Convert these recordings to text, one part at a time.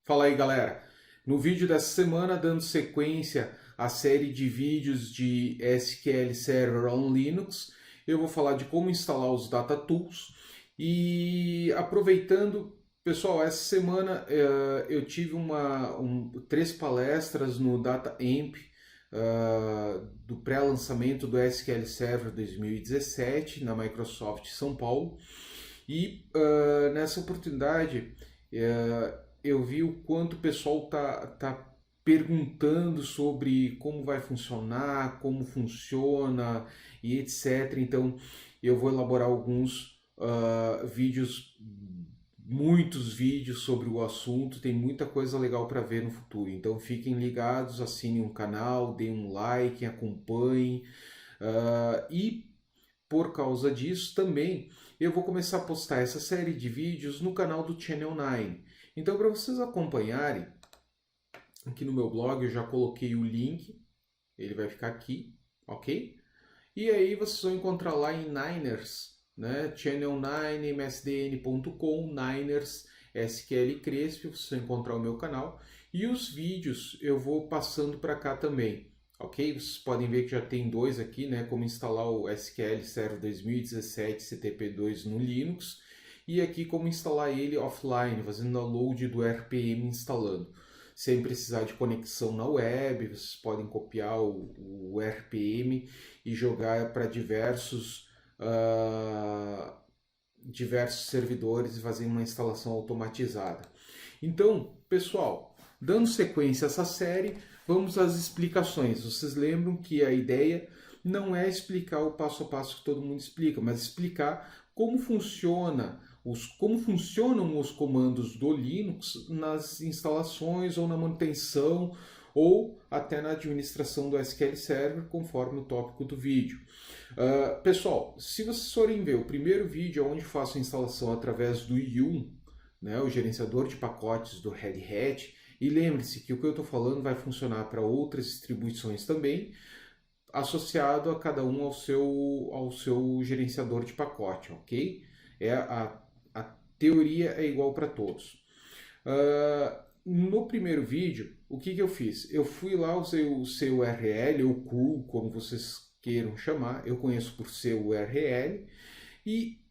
Fala aí, galera! No vídeo dessa semana, dando sequência à série de vídeos de SQL Server on Linux, eu vou falar de como instalar os Data Tools e aproveitando, pessoal, essa semana eu tive três palestras no Data Amp do pré-lançamento do SQL Server 2017 na Microsoft São Paulo e nessa oportunidade eu vi o quanto o pessoal tá perguntando sobre como vai funcionar, como funciona e etc. Então eu vou elaborar alguns vídeos, muitos vídeos sobre o assunto, tem muita coisa legal para ver no futuro. Então fiquem ligados, assinem o canal, deem um like, acompanhem e por causa disso também eu vou começar a postar essa série de vídeos no canal do Channel 9. Então, para vocês acompanharem, aqui no meu blog eu já coloquei o link, ele vai ficar aqui, ok? E aí vocês vão encontrar lá em Niners, né? channel9msdn.com, Niners SQL Cresp, vocês vão encontrar o meu canal. E os vídeos eu vou passando para cá também, ok? Vocês podem ver que já tem dois aqui, né? Como instalar o SQL Server 2017 CTP2 no Linux. E aqui como instalar ele offline, fazendo download do RPM instalando. Sem precisar de conexão na web, vocês podem copiar o RPM e jogar para diversos servidores e fazer uma instalação automatizada. Então, pessoal, dando sequência a essa série, vamos às explicações. Vocês lembram que a ideia não é explicar o passo a passo que todo mundo explica, mas explicar como funcionam os comandos do Linux nas instalações ou na manutenção ou até na administração do SQL Server, conforme o tópico do vídeo. Pessoal, se vocês forem ver o primeiro vídeo onde faço a instalação através do Yum, né, o gerenciador de pacotes do Red Hat, e lembre-se que o que eu estou falando vai funcionar para outras distribuições também, associado a cada um ao seu gerenciador de pacote, ok? A teoria é igual para todos. No primeiro vídeo, o que eu fiz? Eu fui lá, usei o CURL, ou CURL, como vocês queiram chamar, eu conheço por CURL, e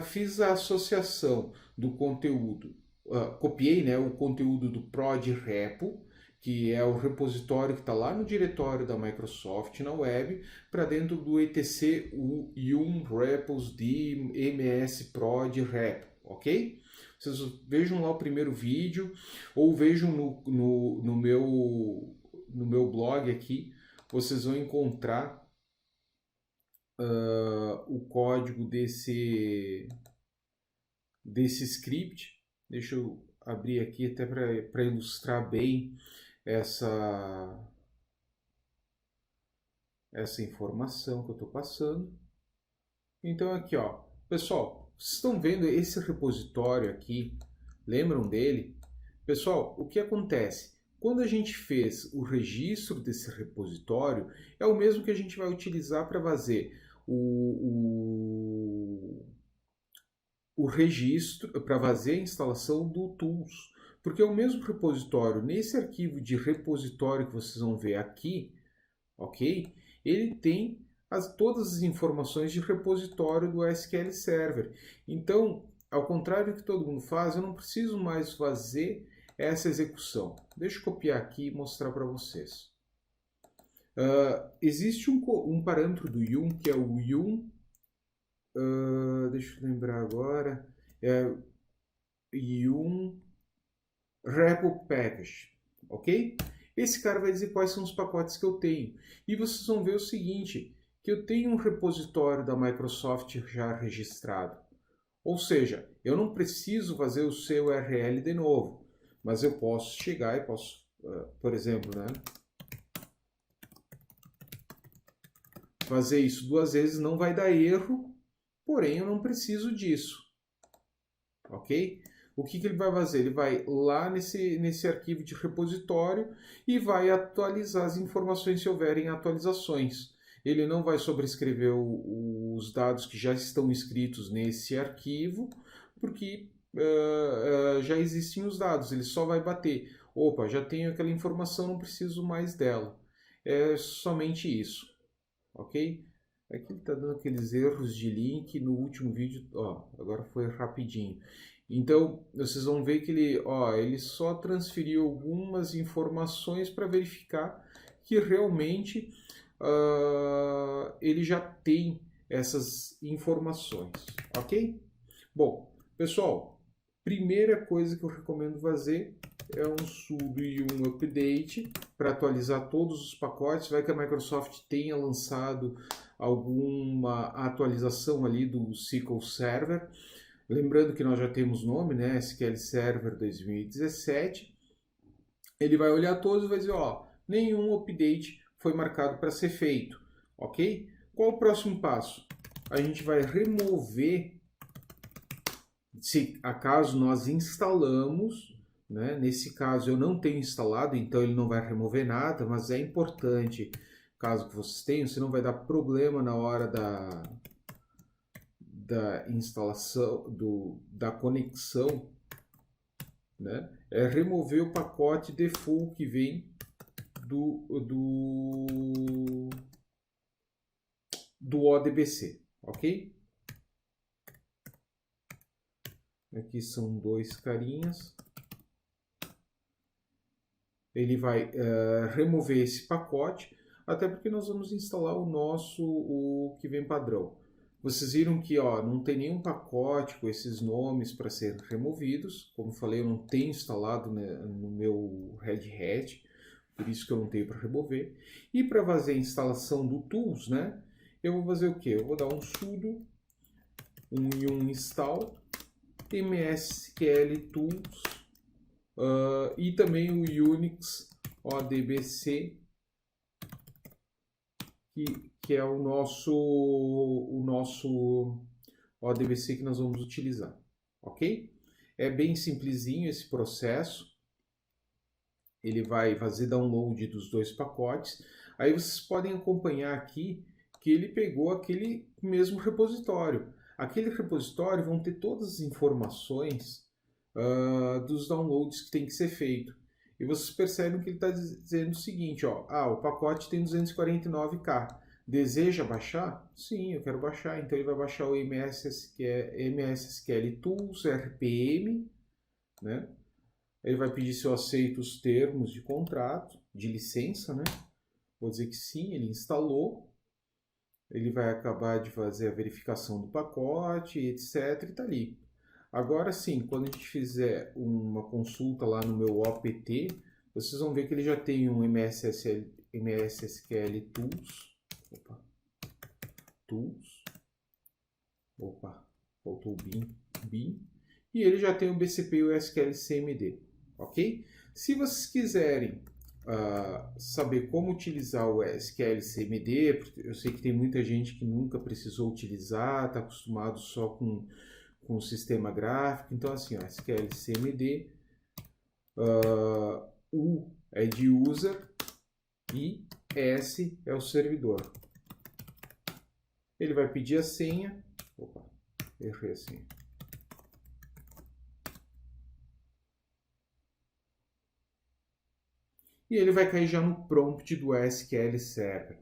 fiz a associação do conteúdo, copiei, né, o conteúdo do prod repo, que é o repositório que está lá no diretório da Microsoft na web, para dentro do etc yum repos de ms prod repo, ok? Vocês vejam lá o primeiro vídeo ou vejam no meu blog aqui, vocês vão encontrar o código desse script. Deixa eu abrir aqui até para ilustrar bem essa informação que eu estou passando. Então aqui, ó, pessoal, vocês estão vendo esse repositório aqui? Lembram dele? Pessoal, o que acontece? Quando a gente fez o registro desse repositório, é o mesmo que a gente vai utilizar para fazer o registro, para fazer a instalação do Tools. Porque é o mesmo repositório. Nesse arquivo de repositório que vocês vão ver aqui, ok? Ele tem todas as informações de repositório do SQL Server. Então, ao contrário do que todo mundo faz, eu não preciso mais fazer essa execução. Deixa eu copiar aqui e mostrar para vocês. Existe um parâmetro do Yum, que é o Yum, deixa eu lembrar agora, Yum Repo Package, ok? Esse cara vai dizer quais são os pacotes que eu tenho. E vocês vão ver o seguinte, que eu tenho um repositório da Microsoft já registrado. Ou seja, eu não preciso fazer o seu URL de novo, mas eu posso chegar e posso, por exemplo, né, fazer isso duas vezes, não vai dar erro, porém eu não preciso disso, ok? O que ele vai fazer? Ele vai lá nesse arquivo de repositório e vai atualizar as informações se houverem atualizações. Ele não vai sobrescrever os dados que já estão escritos nesse arquivo, porque já existem os dados, ele só vai bater. Opa, já tenho aquela informação, não preciso mais dela. É somente isso, ok? Aqui ele está dando aqueles erros de link no último vídeo, ó, agora foi rapidinho. Então, vocês vão ver que ele só transferiu algumas informações para verificar que realmente ele já tem essas informações, ok? Bom, pessoal, primeira coisa que eu recomendo fazer é um sudo e um update para atualizar todos os pacotes. Vai que a Microsoft tenha lançado alguma atualização ali do SQL Server. Lembrando que nós já temos nome, né? SQL Server 2017. Ele vai olhar todos e vai dizer, ó, nenhum update foi marcado para ser feito, ok? Qual o próximo passo? A gente vai remover, se acaso nós instalamos, né? Nesse caso eu não tenho instalado, então ele não vai remover nada, mas é importante, caso que vocês tenham, se não vai dar problema na hora da instalação, da conexão, né? É remover o pacote default que vem do ODBC, ok? Aqui são dois carinhas. Ele vai remover esse pacote, até porque nós vamos instalar o que vem padrão. Vocês viram que não tem nenhum pacote com esses nomes para ser removidos. Como falei, eu não tenho instalado, né, no meu Red Hat, por isso que eu não tenho para remover. E para fazer a instalação do Tools, né, eu vou fazer o que? Eu vou dar um sudo, um yum install, msql tools, e também o Unix ODBC, que é o nosso ODBC que nós vamos utilizar, ok? É bem simplesinho esse processo. Ele vai fazer download dos dois pacotes. Aí vocês podem acompanhar aqui que ele pegou aquele mesmo repositório. Aquele repositório vão ter todas as informações dos downloads que tem que ser feito. E vocês percebem que ele está dizendo o seguinte, ó, o pacote tem 249K. Deseja baixar? Sim, eu quero baixar. Então ele vai baixar o MSSQL Tools, RPM, né? Ele vai pedir se eu aceito os termos de contrato, de licença, né? Vou dizer que sim, ele instalou. Ele vai acabar de fazer a verificação do pacote, etc. E tá ali. Agora sim, quando a gente fizer uma consulta lá no meu OPT, vocês vão ver que ele já tem um MSSQL Tools. Faltou o bin. E ele já tem o BCP e o SQL CMD, ok? Se vocês quiserem saber como utilizar o SQL CMD, porque eu sei que tem muita gente que nunca precisou utilizar, está acostumado só com o sistema gráfico. Então, assim, SQL CMD, U é de user e S é o servidor. Ele vai pedir a senha. Opa, errei a senha. E ele vai cair já no prompt do SQL Server.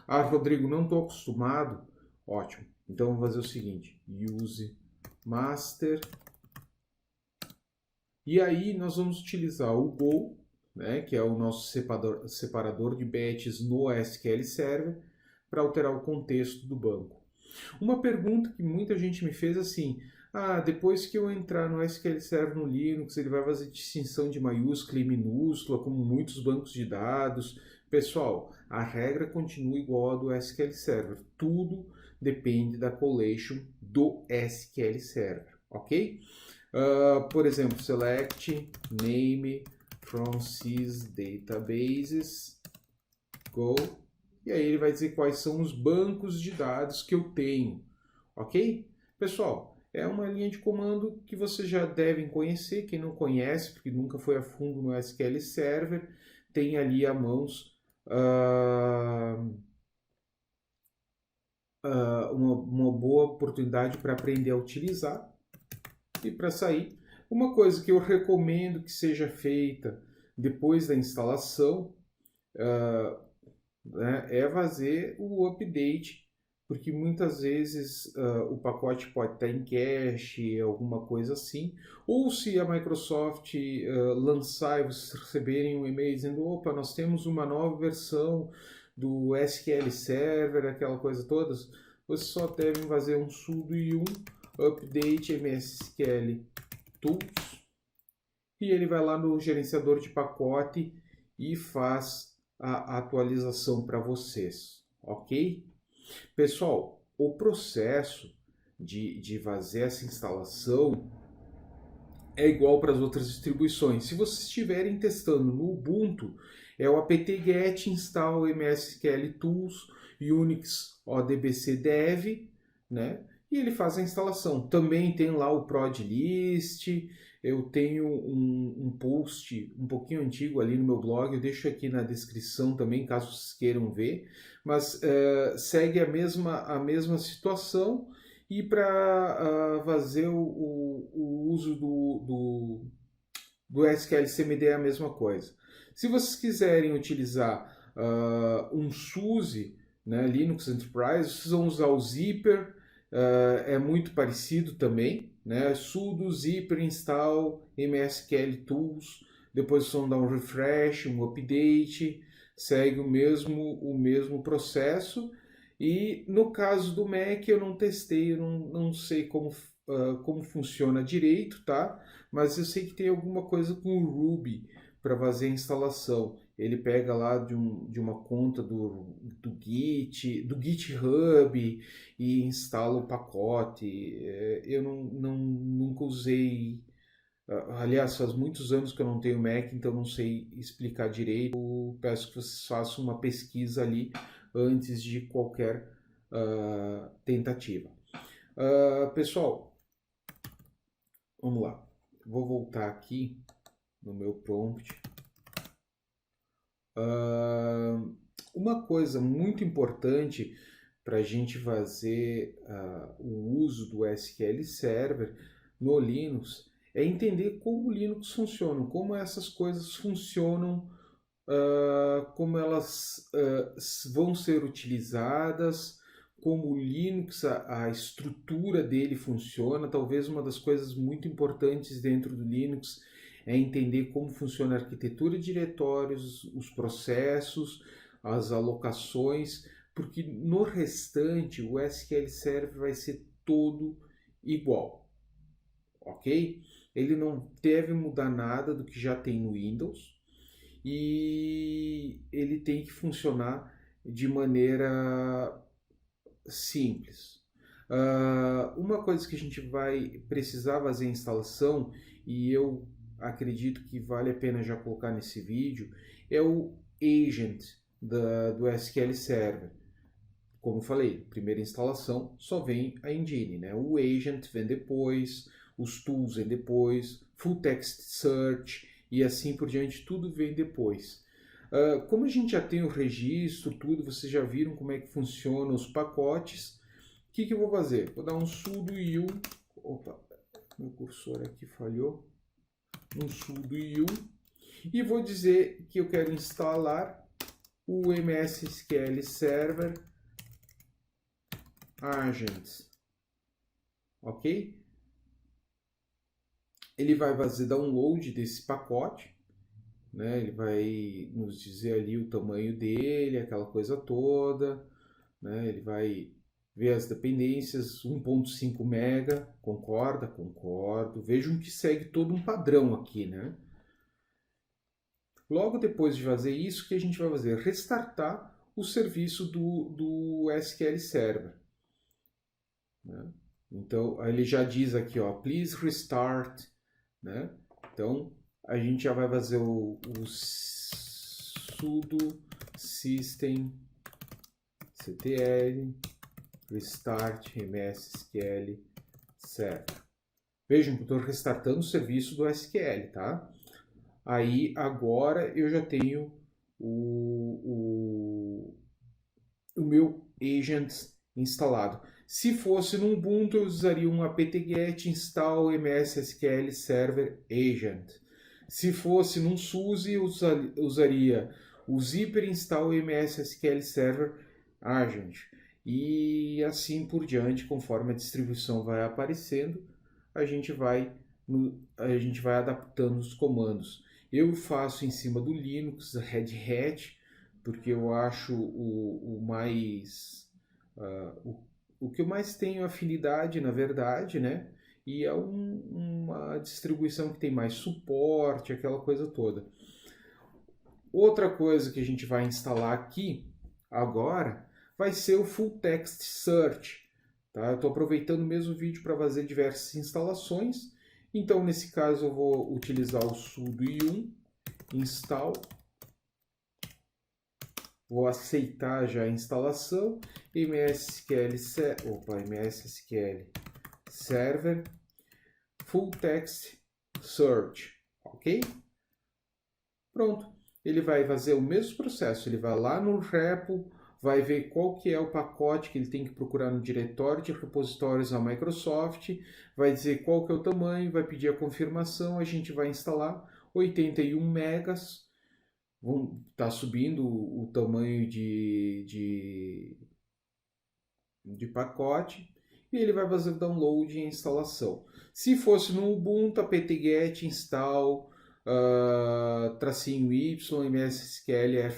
Rodrigo, não estou acostumado. Ótimo. Então, vamos fazer o seguinte. Use master. E aí, nós vamos utilizar o Go, né, que é o nosso separador de batches no SQL Server, para alterar o contexto do banco. Uma pergunta que muita gente me fez assim, depois que eu entrar no SQL Server no Linux, ele vai fazer distinção de maiúscula e minúscula, como muitos bancos de dados. Pessoal, a regra continua igual à do SQL Server. Tudo depende da collation do SQL Server, ok? Por exemplo, select name from sys databases, go, e aí ele vai dizer quais são os bancos de dados que eu tenho, ok? Pessoal, é uma linha de comando que vocês já devem conhecer. Quem não conhece, porque nunca foi a fundo no SQL Server, tem ali a mãos uma boa oportunidade para aprender a utilizar. E para sair, Uma coisa que eu recomendo que seja feita depois da instalação né, é fazer o update, porque muitas vezes o pacote pode estar em cache, alguma coisa assim, ou se a Microsoft lançar e vocês receberem um e-mail dizendo, opa, nós temos uma nova versão do SQL Server, aquela coisa toda, vocês só devem fazer um sudo yum update msql tools e ele vai lá no gerenciador de pacote e faz a atualização para vocês, ok? Pessoal, o processo de fazer essa instalação é igual para as outras distribuições. Se vocês estiverem testando no Ubuntu, é o apt-get install msql tools unix odbc dev, né? E ele faz a instalação. Também tem lá o prod list. Eu tenho um post um pouquinho antigo ali no meu blog, eu deixo aqui na descrição também, caso vocês queiram ver. Mas segue a mesma situação. E para fazer o uso do SQL CMD é a mesma coisa. Se vocês quiserem utilizar um SUSE, né, Linux Enterprise, vocês vão usar o Zyper, é muito parecido também, né, sudo zyper install msql tools, depois vocês vão dar um refresh, um update, segue o mesmo processo. E no caso do Mac eu não testei, eu não sei como funciona direito, tá? Mas eu sei que tem alguma coisa com o Ruby para fazer a instalação. Ele pega lá de uma conta do GitHub e instala o pacote. Eu nunca usei. Aliás, faz muitos anos que eu não tenho Mac, então não sei explicar direito. Eu peço que vocês façam uma pesquisa ali antes de qualquer tentativa. Pessoal, vamos lá. Vou voltar aqui no meu prompt. Uma coisa muito importante para a gente fazer o uso do SQL Server no Linux é entender como o Linux funciona, como essas coisas funcionam, como elas vão ser utilizadas, como o Linux, a estrutura dele funciona. Talvez uma das coisas muito importantes dentro do Linux é entender como funciona a arquitetura de diretórios, os processos, as alocações, porque no restante o SQL Server vai ser todo igual, ok? Ele não deve mudar nada do que já tem no Windows e ele tem que funcionar de maneira simples. Uma coisa que a gente vai precisar fazer a instalação, e eu acredito que vale a pena já colocar nesse vídeo, é o agent do SQL Server. Como eu falei, primeira instalação só vem a engine, né? O agent vem depois, os tools vem depois, full text search e assim por diante, tudo vem depois. Como a gente já tem o registro, tudo, vocês já viram como é que funcionam os pacotes, o que eu vou fazer? Vou dar um sudo yum, opa, meu cursor aqui falhou, um sudo yum, e vou dizer que eu quero instalar o MSSQL Server Agents, ok? Ele vai fazer download desse pacote, né? Ele vai nos dizer ali o tamanho dele, aquela coisa toda, né? Ele vai ver as dependências, 1.5 mega, concorda? Concordo. Vejam que segue todo um padrão aqui, né? Logo depois de fazer isso, o que a gente vai fazer? Restartar o serviço do SQL Server, né? Então, ele já diz aqui, ó, please restart, né? Então, a gente já vai fazer o sudo systemctl restart msSQL server. Vejam que eu estou restartando o serviço do SQL, tá? Aí, agora eu já tenho o meu agent instalado. Se fosse no Ubuntu, eu usaria um apt-get install MS-SQL Server Agent. Se fosse num SUSE, eu usaria o zipper install MS-SQL Server Agent. E assim por diante, conforme a distribuição vai aparecendo, a gente vai adaptando os comandos. Eu faço em cima do Linux, Red Hat, porque eu acho o que eu mais tenho afinidade, na verdade, né? E é uma distribuição que tem mais suporte, aquela coisa toda. Outra coisa que a gente vai instalar aqui agora vai ser o Full Text Search. Tá? Eu estou aproveitando o mesmo vídeo para fazer diversas instalações. Então, nesse caso, eu vou utilizar o sudo yum install. Vou aceitar já a instalação. MSSQL Server Full Text Search. Ok? Pronto. Ele vai fazer o mesmo processo. Ele vai lá no repo, vai ver qual que é o pacote que ele tem que procurar no diretório de repositórios da Microsoft, vai dizer qual que é o tamanho, vai pedir a confirmação, a gente vai instalar 81 megas, está subindo o tamanho de pacote, e ele vai fazer o download e a instalação. Se fosse no Ubuntu, apt-get install -y MSSQL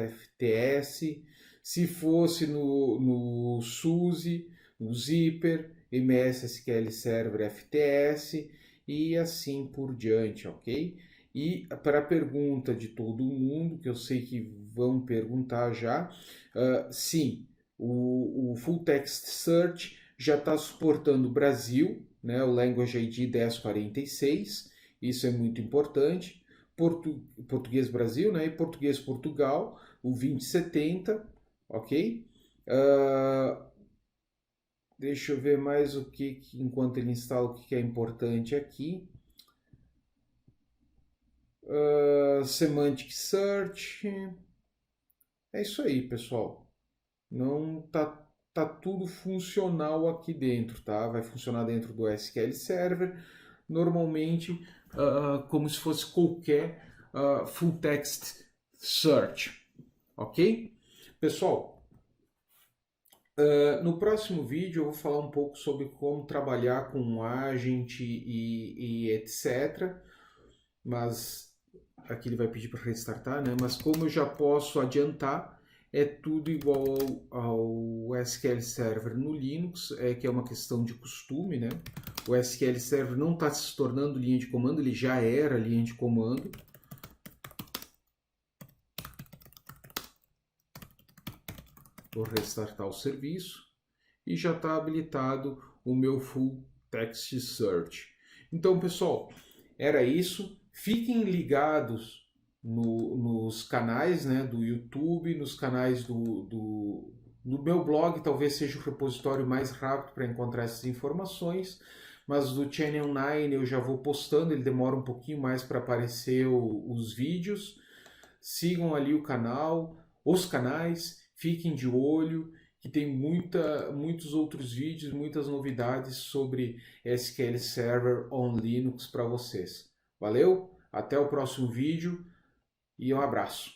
FTS. Se fosse no SUSE, no Zipper, MSSQL Server FTS e assim por diante, ok? E para a pergunta de todo mundo, que eu sei que vão perguntar já, sim, o Full Text Search já está suportando o Brasil, né, o Language ID 1046, isso é muito importante. Português Brasil, né, e Português Portugal, o 2070, ok? Deixa eu ver mais o que enquanto ele instala, o que é importante aqui. Semantic Search. É isso aí, pessoal. Não tá tudo funcional aqui dentro, tá? Vai funcionar dentro do SQL Server, normalmente como se fosse qualquer full text search, ok? Pessoal, no próximo vídeo eu vou falar um pouco sobre como trabalhar com um agent e etc. Mas aqui ele vai pedir para restartar, né? Mas como eu já posso adiantar, é tudo igual ao SQL Server no Linux, que é uma questão de costume, né? O SQL Server não está se tornando linha de comando, ele já era linha de comando. Vou restartar o serviço e já está habilitado o meu Full Text Search. Então, pessoal, era isso. Fiquem ligados nos canais, né, do YouTube, nos canais do meu blog, talvez seja o repositório mais rápido para encontrar essas informações, mas do Channel 9 eu já vou postando, ele demora um pouquinho mais para aparecer os vídeos. Sigam ali o canal, os canais, fiquem de olho, que tem muitos outros vídeos, muitas novidades sobre SQL Server on Linux para vocês. Valeu, até o próximo vídeo e um abraço.